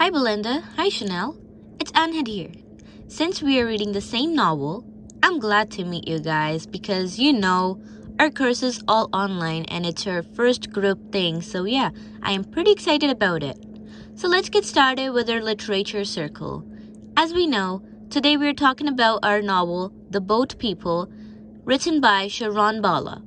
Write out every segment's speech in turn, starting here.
Hi Belinda, hi Chanel. It's Anhad here. Since we are reading the same novel, I'm glad to meet you guys because our course is all online and it's our first group thing, so yeah, I am pretty excited about it. So let's get started with our literature circle. As we know, today we're talking about our novel, The Boat People, written by Sharon Bala.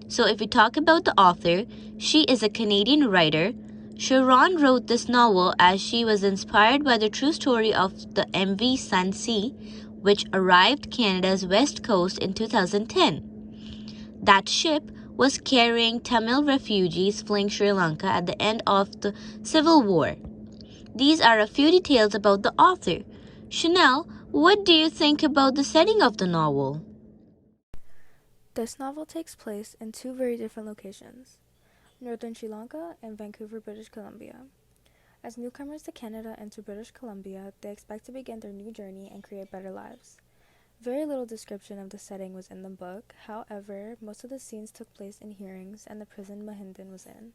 So if we talk about the author, she is a Canadian writer. Sharon wrote this novel as she was inspired by the true story of the MV Sun-Sea, which arrived Canada's west coast in 2010. That ship was carrying Tamil refugees fleeing Sri Lanka at the end of the Civil War. These are a few details about the author. Chanel, what do you think about the setting of the novel? This novel takes place in two very different locations, northern Sri Lanka and Vancouver, British Columbia. As newcomers to Canada and to British Columbia, they expect to begin their new journey and create better lives. Very little description of the setting was in the book, however, most of the scenes took place in hearings and the prison Mahindan was in.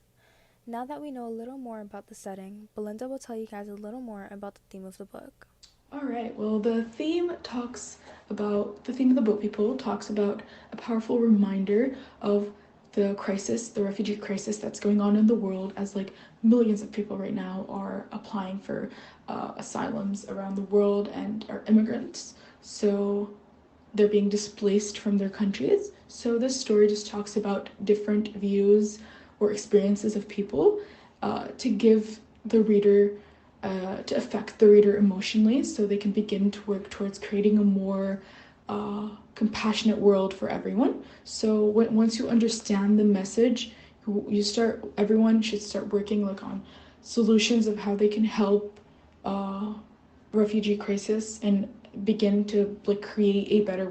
Now that we know a little more about the setting, Belinda will tell you guys a little more about the theme of the book. All right, well, the theme of the Boat People talks about a powerful reminder of the crisis, the refugee crisis that's going on in the world, as like millions of people right now are applying for asylums around the world and are immigrants. So they're being displaced from their countries. So this story just talks about different views or experiences of people to give the reader to affect the reader emotionally so they can begin to work towards creating a more compassionate world for everyone. So once you understand the message, everyone should start working like on solutions of how they can help refugee crisis and begin to like create a better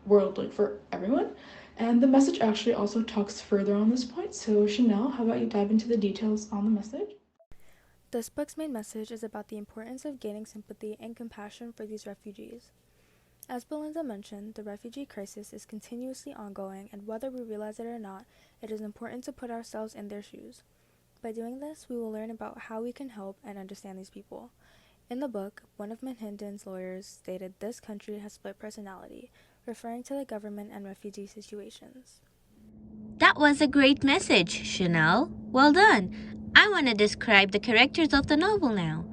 world like for everyone. And the message actually also talks further on this point. So Chanel, how about you dive into the details on the message? This book's main message is about the importance of gaining sympathy and compassion for these refugees. As Belinda mentioned, the refugee crisis is continuously ongoing, and whether we realize it or not, it is important to put ourselves in their shoes. By doing this, we will learn about how we can help and understand these people. In the book, one of Mahindan's lawyers stated this country has split personality, referring to the government and refugee situations. That was a great message, Chanel. Well done. I want to describe the characters of the novel now.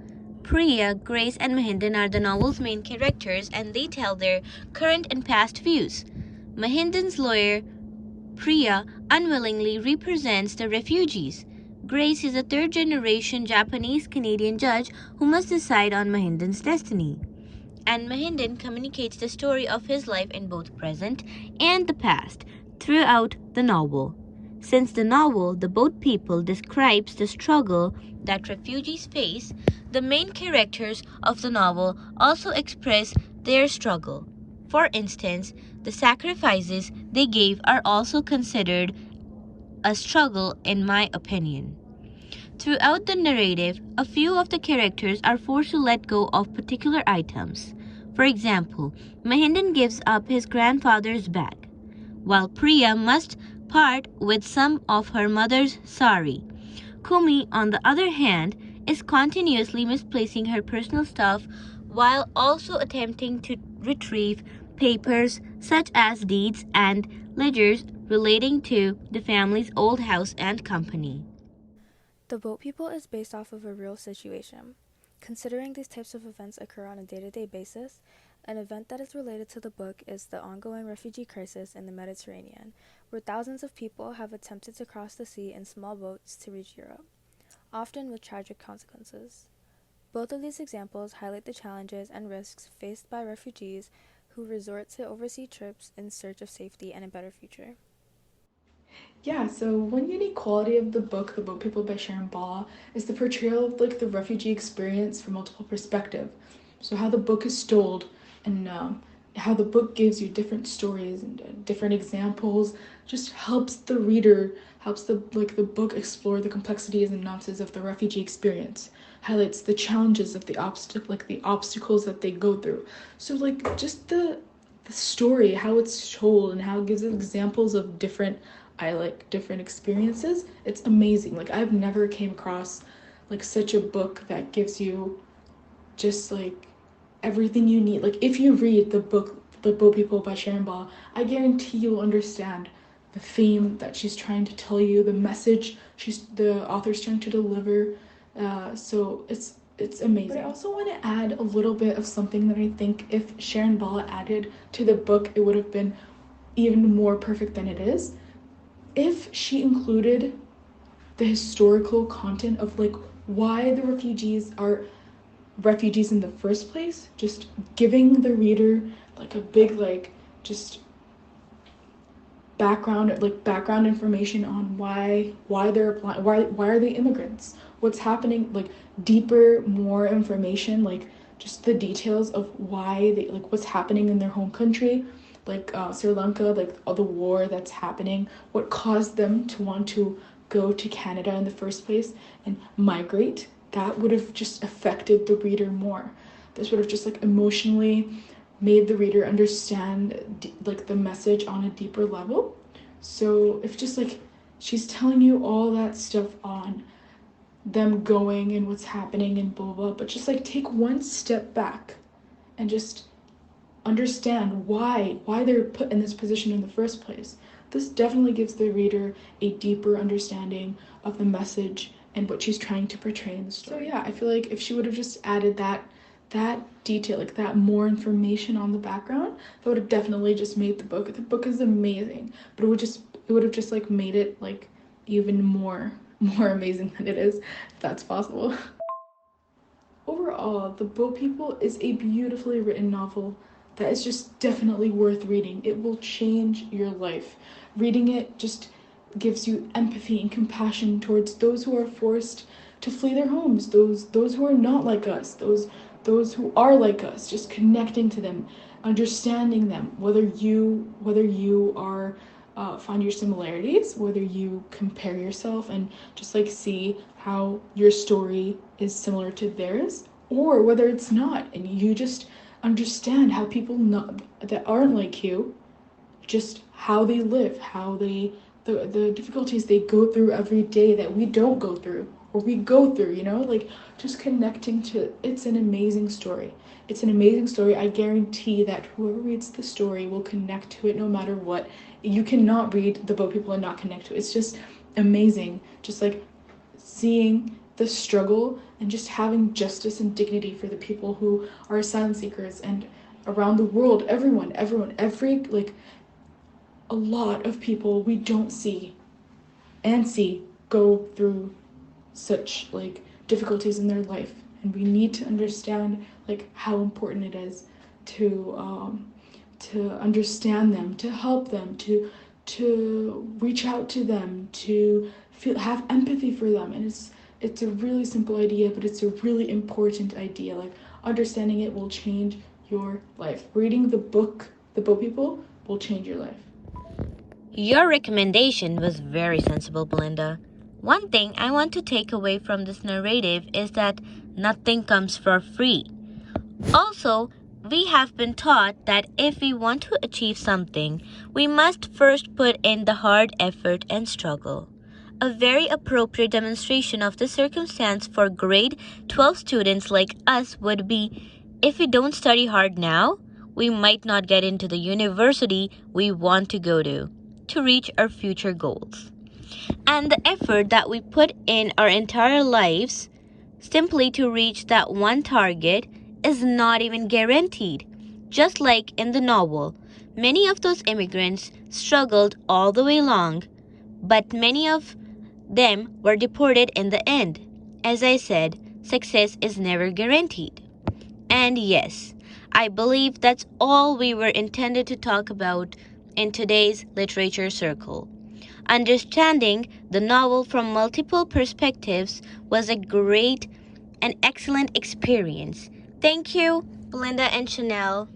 Priya, Grace, and Mahindan are the novel's main characters and they tell their current and past views. Mahindan's lawyer, Priya, unwillingly represents the refugees. Grace is a third generation Japanese Canadian judge who must decide on Mahindan's destiny. And Mahindan communicates the story of his life in both present and the past throughout the novel. Since the novel, The Boat People, describes the struggle that refugees face, the main characters of the novel also express their struggle. For instance, the sacrifices they gave are also considered a struggle, in my opinion. Throughout the narrative, a few of the characters are forced to let go of particular items. For example, Mahindan gives up his grandfather's bag, while Priya must part with some of her mother's sari. Kumi, on the other hand, is continuously misplacing her personal stuff while also attempting to retrieve papers such as deeds and ledgers relating to the family's old house and company. The Boat People is based off of a real situation. Considering these types of events occur on a day-to-day basis, an event that is related to the book is the ongoing refugee crisis in the Mediterranean, where thousands of people have attempted to cross the sea in small boats to reach Europe, often with tragic consequences. Both of these examples highlight the challenges and risks faced by refugees who resort to overseas trips in search of safety and a better future. Yeah, so one unique quality of the book, The Boat People by Sharon Ball, is the portrayal of like the refugee experience from multiple perspectives. So how the book is told and how the book gives you different stories and different examples just helps the reader, helps the book explore the complexities and nuances of the refugee experience, highlights the challenges of the obstacles that they go through. So like just the story, how it's told and how it gives examples of different experiences. It's amazing. Like I've never came across like such a book that gives you just like everything you need. Like if you read the book The Boat People by Sharon Ball, I guarantee you'll understand the theme that she's trying to tell you, the message the author's trying to deliver. So it's amazing. But I also want to add a little bit of something that I think if Sharon Ball added to the book, it would have been even more perfect than it is. If she included the historical content of like why the refugees are refugees in the first place, just giving the reader like a big like just background information on why they're applying, why are they immigrants, what's happening, like deeper, more information, like just the details of why they, like what's happening in their home country, like Sri Lanka, like all the war that's happening, what caused them to want to go to Canada in the first place and migrate. That would have just affected the reader more. This would have just like emotionally made the reader understand like the message on a deeper level. So if just like she's telling you all that stuff on them going and what's happening and blah blah, but just like take one step back and just understand why they're put in this position in the first place. This definitely gives the reader a deeper understanding of the message and what she's trying to portray in the story. So yeah, I feel like if she would have just added that detail, like that more information on the background, that would have definitely just made the book is amazing, but it would have just like made it like even more amazing than it is, if that's possible. Overall, The Boat People is a beautifully written novel that is just definitely worth reading. It will change your life. Reading it just gives you empathy and compassion towards those who are forced to flee their homes, those who are not like us, those who are like us, just connecting to them, understanding them, whether you are find your similarities, whether you compare yourself and just like see how your story is similar to theirs, or whether it's not and you just understand how people that aren't like you, just how they live, how they the difficulties they go through every day that we don't go through, or we go through, you know, like just connecting to. It's an amazing story. It's an amazing story. I guarantee that whoever reads the story will connect to it no matter what. You cannot read The Boat People and not connect to it. It's just amazing. Just like seeing the struggle and just having justice and dignity for the people who are asylum seekers and around the world, everyone, every like a lot of people we don't see go through such like difficulties in their life, and we need to understand like how important it is to understand them, to help them, to reach out to them, to have empathy for them. And it's a really simple idea, but it's a really important idea. Like understanding it will change your life. Reading the book The Boat People will change your life. Your recommendation was very sensible, Belinda. One thing I want to take away from this narrative is that nothing comes for free. Also, we have been taught that if we want to achieve something, we must first put in the hard effort and struggle. A very appropriate demonstration of this circumstance for grade 12 students like us would be, if we don't study hard now, we might not get into the university we want to go to reach our future goals. And the effort that we put in our entire lives simply to reach that one target is not even guaranteed. Just like in the novel, many of those immigrants struggled all the way along, but many of them were deported in the end. As I said, success is never guaranteed. And yes, I believe that's all we were intended to talk about in today's literature circle. Understanding the novel from multiple perspectives was a great and excellent experience. Thank you, Belinda and Chanel.